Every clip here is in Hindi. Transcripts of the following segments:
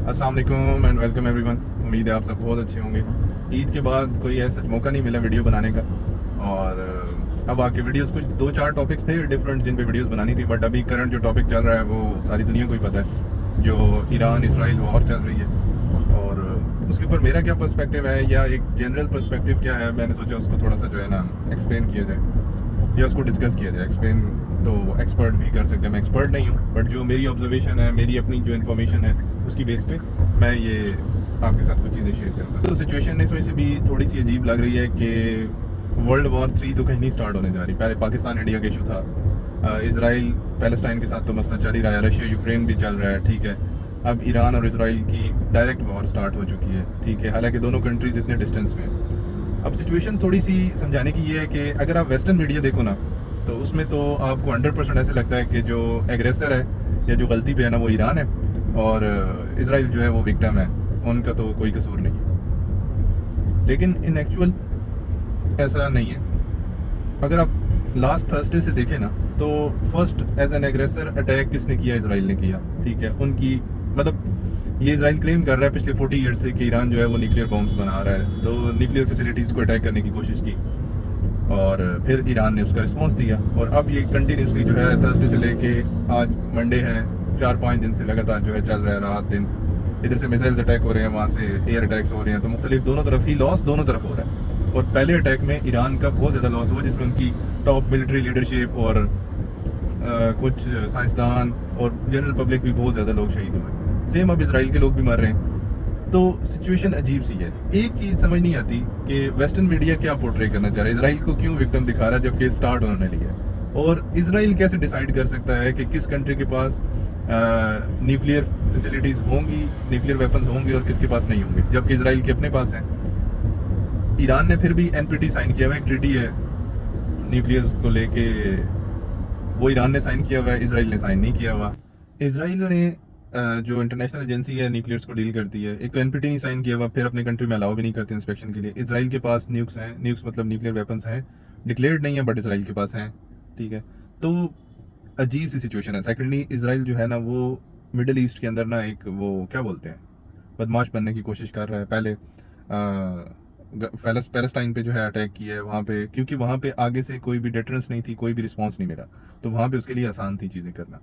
अस्सलाम वालेकुम एंड वेलकम एवरीवन। उम्मीद है आप सब बहुत अच्छे होंगे। ईद के बाद कोई ऐसा मौका नहीं मिला वीडियो बनाने का, और अब आके वीडियोस कुछ दो चार टॉपिक्स थे डिफरेंट जिन पे वीडियोस बनानी थी, बट अभी करंट जो टॉपिक चल रहा है वो सारी दुनिया को ही पता है, जो ईरान इसराइल वॉर चल रही है। और उसके ऊपर मेरा क्या पर्सपेक्टिव है या एक जनरल पर्सपेक्टिव क्या है, मैंने सोचा उसको थोड़ा सा जो है ना एक्सप्लेन किया जाए या उसको डिस्कस किया जाए। एक्सप्लेन तो एक्सपर्ट भी कर सकते हैं, मैं एक्सपर्ट नहीं हूँ, बट जो मेरी ऑब्जर्वेशन है, मेरी अपनी जो इन्फॉर्मेशन है उसकी बेस पे मैं ये आपके साथ कुछ चीज़ें शेयर करूँगा। तो सिचुएशन इस वजह से भी थोड़ी सी अजीब लग रही है कि वर्ल्ड वॉर 3 तो कहीं नहीं स्टार्ट होने जा रही। पहले पाकिस्तान इंडिया का इशू था, इसराइल पैलेस्टाइन के साथ तो मसला चल ही रहा है, रशिया यूक्रेन भी चल रहा है, ठीक है। अब ईरान और इसराइल की डायरेक्ट वॉर स्टार्ट हो चुकी है, ठीक है, हालांकि दोनों कंट्रीज इतने डिस्टेंस में हैं। अब सिचुएशन थोड़ी सी समझाने की ये है कि अगर आप वेस्टर्न मीडिया देखो ना, तो उसमें तो आपको 100% ऐसे लगता है कि जो एग्रेसर है या जो गलती पे है ना वो ईरान है, और इसराइल जो है वो विक्टिम है, उनका तो कोई कसूर नहीं है। लेकिन इन एक्चुअल ऐसा नहीं है। अगर आप लास्ट थर्सडे से देखें ना, तो first as an aggressor attack किसने किया? इसराइल ने किया, ठीक है। उनकी मतलब ये इसराइल क्लेम कर रहा है पिछले 40 ईयर से कि ईरान जो है वो न्यूक्लियर बॉम्ब्स बना रहा है, तो न्यूक्लियर फैसिलिटीज़ को अटैक करने की कोशिश की, और फिर ईरान ने उसका रिस्पॉन्स दिया। और अब ये कंटिन्यूसली जो है थर्सडे से लेके आज मंडे है, 4-5 दिन से लगातार जो है चल रहा है, रात दिन। इधर से मिसाइल्स अटैक हो रहे हैं, वहाँ से एयर अटैक्स हो रहे हैं, तो मुख्तलिफ दोनों तरफ ही लॉस दोनों तरफ हो रहा है। और पहले अटैक में ईरान का बहुत ज़्यादा लॉस हुआ, जिसमें उनकी टॉप मिलिट्री लीडरशिप और कुछ साइंसदान और जनरल पब्लिक भी बहुत ज़्यादा लोग शहीद हुए। सेम अब इसराइल के लोग भी मर रहे हैं। तो सिचुएशन अजीब सी है। एक चीज़ समझ नहीं आती कि वेस्टर्न मीडिया क्या पोर्ट्रे करना चाह रहा है, इसराइल को क्यों विक्टिम दिखा रहा है जबकि स्टार्ट होने लिया है। और इसराइल कैसे डिसाइड कर सकता है कि किस कंट्री के पास न्यूक्लियर फैसिलिटीज़ होंगी, न्यूक्लियर वेपन्स होंगे और किसके पास नहीं होंगे, जबकि इसराइल के अपने पास हैं। ईरान ने फिर भी एनपीटी साइन किया हुआ, एक ट्रीटी है न्यूक्लियर्स को लेके, वो ईरान ने साइन किया हुआ है, इसराइल ने साइन नहीं किया हुआ। इसराइल ने जो इंटरनेशनल एजेंसी है न्यूक्लियर्स को डील करती है, एक तो एनपीटी नहीं साइन किया हुआ, फिर अपने कंट्री में अलाउ भी नहीं करते इंस्पेक्शन के लिए। इसराइल के पास न्यूक्स हैं, न्यूक्स मतलब न्यूक्लियर वेपन्स हैं, डिक्लेयर्ड नहीं है बट इसराइल के पास हैं, ठीक है। तो अजीब सी सिचुएशन है। सेकेंडली इसराइल जो है ना वो मिडल ईस्ट के अंदर ना एक वो क्या बोलते हैं, बदमाश बनने की कोशिश कर रहा है। पहले पैलेस्टाइन पे जो है अटैक किया है वहाँ पे, क्योंकि वहाँ पे आगे से कोई भी डिटरेंस नहीं थी, कोई भी रिस्पॉन्स नहीं मिला, तो वहाँ पे उसके लिए आसान थी चीज़ें करना।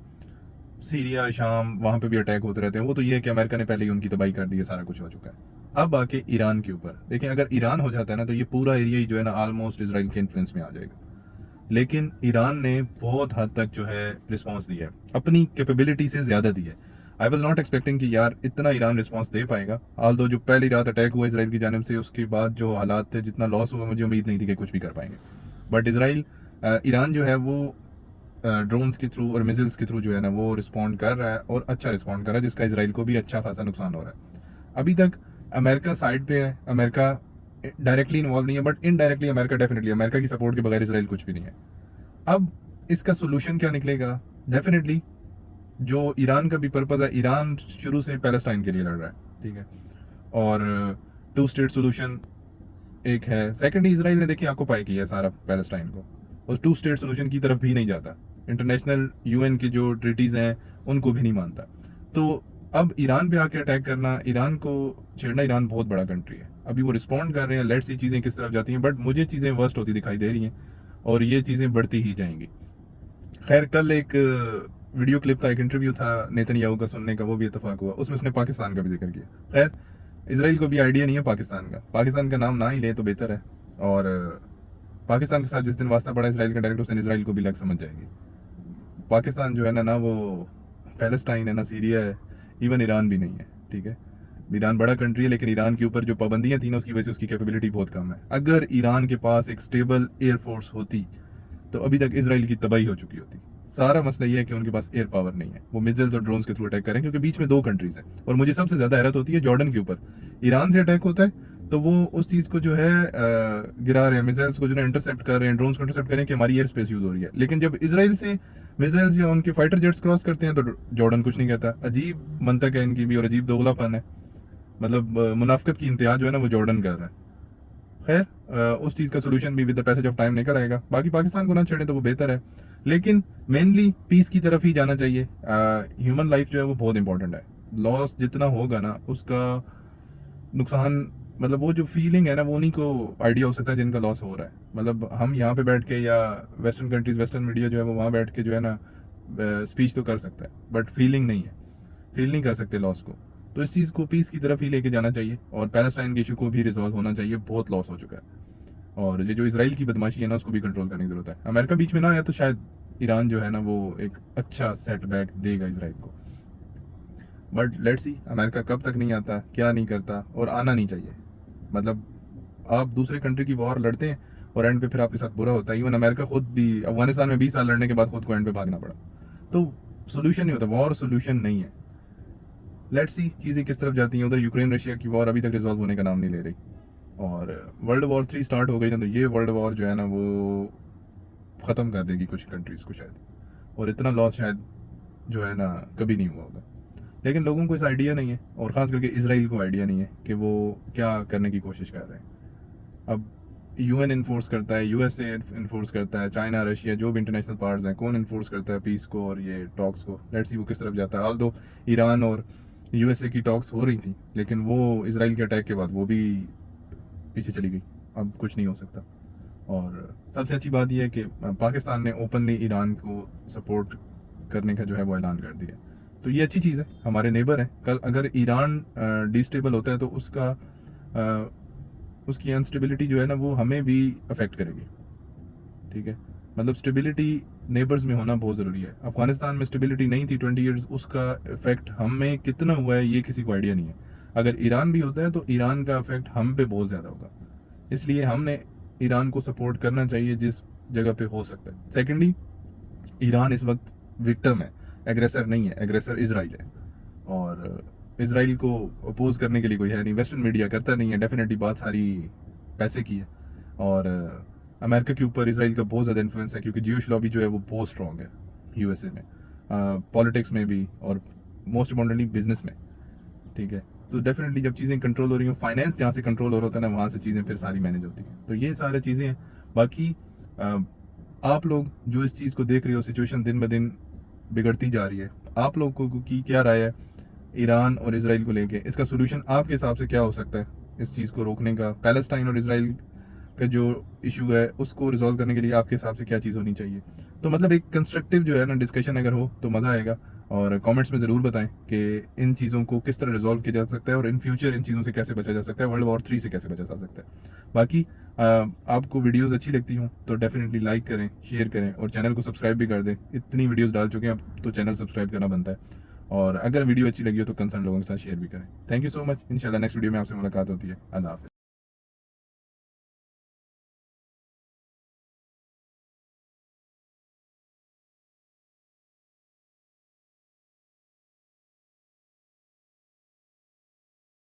सीरिया, शाम, वहाँ पे भी अटैक होते रहते हैं। वो तो ये है कि अमेरिका ने पहले ही उनकी तबाही कर दी है, सारा कुछ हो चुका है। अब आके ईरान के ऊपर देखें, अगर ईरान हो जाता है ना तो ये पूरा एरिया ही जो है ना ऑलमोस्ट इसराइल के इन्फ्लुएंस में आ जाएगा। लेकिन ईरान ने बहुत हद तक जो है रिस्पॉन्स दिया है, अपनी कैपेबिलिटी से ज़्यादा दिया है। आई वॉज नॉट एक्सपेक्टिंग कि यार इतना ईरान रिस्पॉन्स दे पाएगा। आल दो जो पहली रात अटैक हुआ इसराइल की जानिब से, उसके बाद जो हालात थे, जितना लॉस हुआ, मुझे उम्मीद नहीं थी कि कुछ भी कर पाएंगे। बट इसराइल ईरान जो है वो ड्रोन्स के थ्रू और मिसाइल्स के थ्रू जो है ना वो रिस्पॉन्ड कर रहा है, और अच्छा रिस्पॉन्ड कर रहा है, जिसका इसराइल को भी अच्छा खासा नुकसान हो रहा है। अभी तक अमेरिका साइड पे है, अमेरिका डायरेक्टली इन्वॉल्व नहीं है, but indirectly America definitely, America की सपोर्ट के बगैर इसराइल कुछ भी नहीं है। अब इसका सोल्यूशन क्या निकलेगा? डेफिनेटली जो ईरान का भी पर्पज़ है, ईरान शुरू से पैलेस्टाइन के लिए लड़ रहा है, ठीक है, और 2 स्टेट सोल्यूशन एक है। सेकेंडली इसराइल ने देखिए ऑक्युपाई किया सारा पैलेस्टाइन को, और 2 स्टेट सोल्यूशन की तरफ भी नहीं जाता, इंटरनेशनल यूएन की जो ट्रीटीज़ हैं उनको भी नहीं मानता। तो अब ईरान पे आके अटैक करना, ईरान को छेड़ना, ईरान बहुत बड़ा कंट्री है, अभी वो रिस्पॉन्ड कर रहे हैं, लेट्स सी चीज़ें किस तरफ जाती हैं, बट मुझे चीज़ें वर्स्ट होती दिखाई दे रही हैं और ये चीज़ें बढ़ती ही जाएंगी। खैर कल एक वीडियो क्लिप था, एक इंटरव्यू था नेतन्याहू का सुनने का, वो भी इत्तेफाक हुआ, उसमें उसने पाकिस्तान का भी जिक्र किया। खैर इसराइल को भी आइडिया नहीं है पाकिस्तान का नाम ना ही ले तो बेहतर है, और पाकिस्तान के साथ जिस दिन वास्ता पड़ा इसराइल का डायरेक्ट, उस दिन इसराइल को भी लग समझ जाएगी। पाकिस्तान जो है ना वो पैलेस्टाइन है ना सीरिया है, इवन ईरान भी नहीं है, ठीक है। ईरान बड़ा कंट्री है, लेकिन ईरान के ऊपर जो पाबंदियां थी ना उसकी वजह से उसकी कैपेबिलिटी बहुत कम है। अगर ईरान के पास एक स्टेबल एयरफोर्स होती तो अभी तक इसराइल की तबाही हो चुकी होती। सारा मसला ये है कि उनके पास एयर पावर नहीं है, वो मिसाइल्स और ड्रोन्स के थ्रू अटैक करें, क्योंकि बीच में 2 कंट्रीज हैं। और मुझे सबसे ज़्यादा हैरत होती है जॉर्डन के ऊपर, ईरान से अटैक होता है तो वो उस चीज़ को जो है गिरा रहे हैं, मिसाइल्स को जो है इंटरसेप्ट कर रहे हैं, ड्रोन्स को इंटरसेप्ट करें कि हमारी एयर स्पेस यूज़ हो रही है। लेकिन जब इसराइल से मिसाइल्स या उनके फाइटर जेट्स क्रॉस करते हैं तो जॉर्डन कुछ नहीं कहता। अजीब मंतक है इनकी भी, और अजीब दोगलापन है, मतलब मुनाफिकत की इंतहा जो है ना वो जॉर्डन कर रहा है। खैर उस चीज़ का सोल्यूशन भी with the passage of time निकल आएगा। बाकी पाकिस्तान को ना छेड़े तो वो बेहतर है, लेकिन मेनली पीस की तरफ ही जाना चाहिए। ह्यूमन लाइफ जो है वो बहुत इंपॉर्टेंट है। लॉस जितना होगा ना उसका नुकसान, मतलब वो जो फीलिंग है ना वो उन्हीं को आइडिया हो सकता है जिनका लॉस हो रहा है। मतलब हम यहाँ पे बैठ के या वेस्टर्न कंट्रीज वेस्टर्न मीडिया जो है वो वहाँ बैठ के जो है ना स्पीच तो कर सकता है, बट फीलिंग नहीं है, फील नहीं कर सकते लॉस को। तो इस चीज़ को पीस की तरफ ही लेके जाना चाहिए और पैलेस्टाइन के इशू को भी रिजॉल्व होना चाहिए, बहुत लॉस हो चुका है। और ये जो इसराइल की बदमाशी है ना उसको भी कंट्रोल करने की जरूरत है। अमेरिका बीच में ना आया तो शायद ईरान जो है ना वो एक अच्छा सेटबैक देगा इसराइल को, बट लेट्स सी अमेरिका कब तक नहीं आता, क्या नहीं करता, और आना नहीं चाहिए। मतलब आप दूसरे कंट्री की वॉर लड़ते हैं और एंड पे फिर आपके साथ बुरा होता है। इवन अमेरिका खुद भी अफगानिस्तान में 20 साल लड़ने के बाद खुद को एंड पे भागना पड़ा। तो सोल्यूशन नहीं होता, वॉर सोल्यूशन नहीं है। लेट्स सी चीज़ें किस तरफ जाती हैं। उधर यूक्रेन रशिया की वॉर अभी तक रिजॉल्व होने का नाम नहीं ले रही, और वर्ल्ड वॉर 3 स्टार्ट हो गई ना, तो ये वर्ल्ड वॉर जो है ना वो ख़त्म कर देगी कुछ कंट्रीज़ को शायद, और इतना लॉस शायद जो है ना कभी नहीं हुआ होगा। लेकिन लोगों को इस आइडिया नहीं है, और ख़ास करके इसराइल को आइडिया नहीं है कि वो क्या करने की कोशिश कर रहे हैं। अब यूएन इन्फोर्स करता है, यूएसए इन्फोर्स करता है, चाइना रशिया जो भी इंटरनेशनल पार्ट्स हैं, कौन इन्फोर्स करता है पीस को और ये टॉक्स को। लेट्स सी वो किस तरफ जाता है। ऑल दो ईरान और यूएसए की टॉक्स हो रही थी, लेकिन वो इसराइल के अटैक के बाद वो भी पीछे चली गई, अब कुछ नहीं हो सकता। और सबसे अच्छी बात यह है कि पाकिस्तान ने ओपनली ईरान को सपोर्ट करने का जो है वो ऐलान कर दिया, तो ये अच्छी चीज़ है, हमारे नेबर हैं। कल अगर ईरान डिस्टेबल होता है तो उसकी अनस्टेबिलिटी जो है ना वो हमें भी अफेक्ट करेगी, ठीक है। मतलब स्टेबिलिटी नेबर्स में होना बहुत ज़रूरी है। अफगानिस्तान में स्टेबिलिटी नहीं थी 20 ईयर्स, उसका इफेक्ट हम में कितना हुआ है ये किसी को आइडिया नहीं है। अगर ईरान भी होता है तो ईरान का इफेक्ट हम पे बहुत ज़्यादा होगा, इसलिए हमने ईरान को सपोर्ट करना चाहिए जिस जगह पे हो सकता है। सेकेंडली, ईरान इस वक्त विक्टिम है, एग्रेसर नहीं है, एग्रेसर इसराइल है, और इसराइल को अपोज करने के लिए कोई है नहीं, वेस्टर्न मीडिया करता नहीं है। डेफिनेटली बात सारी पैसे की है, और अमेरिका के ऊपर इसराइल का बहुत ज़्यादा इन्फ्लुएंस है, क्योंकि ज्यूश लॉबी जो है वो बहुत स्ट्रॉन्ग है यूएसए में, पॉलिटिक्स में भी, और मोस्ट इम्पॉर्टेंटली बिजनेस में, ठीक है। तो डेफिनेटली जब चीज़ें कंट्रोल हो रही हो, फाइनेंस जहाँ से कंट्रोल हो रहा होता है ना वहाँ से चीज़ें फिर सारी मैनेज होती हैं। तो ये सारी चीज़ें हैं। बाकी आप लोग जो इस चीज़ को देख रहे हो, सिचुएशन दिन ब दिन बिगड़ती जा रही है, आप लोगों की क्या राय है ईरान और इसराइल को लेके? इसका सोल्यूशन आपके हिसाब से क्या हो सकता है इस चीज़ को रोकने का? पैलेस्टाइन और इसराइल का जो इशू है उसको रिजॉल्व करने के लिए आपके हिसाब से क्या चीज़ होनी चाहिए? तो मतलब एक कंस्ट्रक्टिव जो है ना डिस्कशन अगर हो तो मज़ा आएगा, और कमेंट्स में ज़रूर बताएं कि इन चीज़ों को किस तरह रिजॉल्व किया जा सकता है, और इन फ्यूचर इन चीज़ों से कैसे बचा जा सकता है, वर्ल्ड वॉर 3 से कैसे बचा जा सकता है। बाकी आपको वीडियोस अच्छी लगती हों तो डेफिनेटली लाइक करें, शेयर करें, और चैनल को सब्सक्राइब भी कर दें। इतनी वीडियोस डाल चुके हैं अब तो चैनल सब्सक्राइब करना बनता है, और अगर वीडियो अच्छी लगी हो तो कंसर्न लोगों के साथ शेयर भी करें। Thank you so much. इंशाल्लाह नेक्स्ट वीडियो में आपसे मुलाकात होती है। अल्लाह हाफ़िज़।